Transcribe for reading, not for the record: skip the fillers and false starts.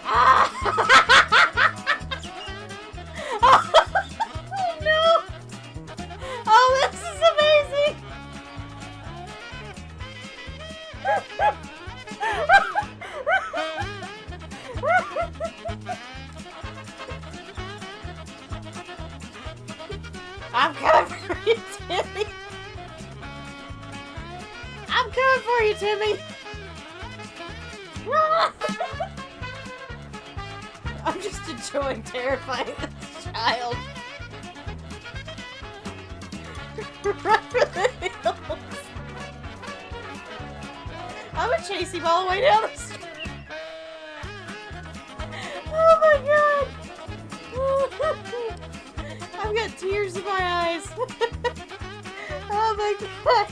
Ah! Oh no! Oh, this is amazing! I'm coming for you, Timmy! I'm coming for you, Timmy! I'm just enjoying terrifying this child. Run for the hills! I'm gonna chase him all the way down the street. Oh my god! I've got tears in my eyes. Oh my god!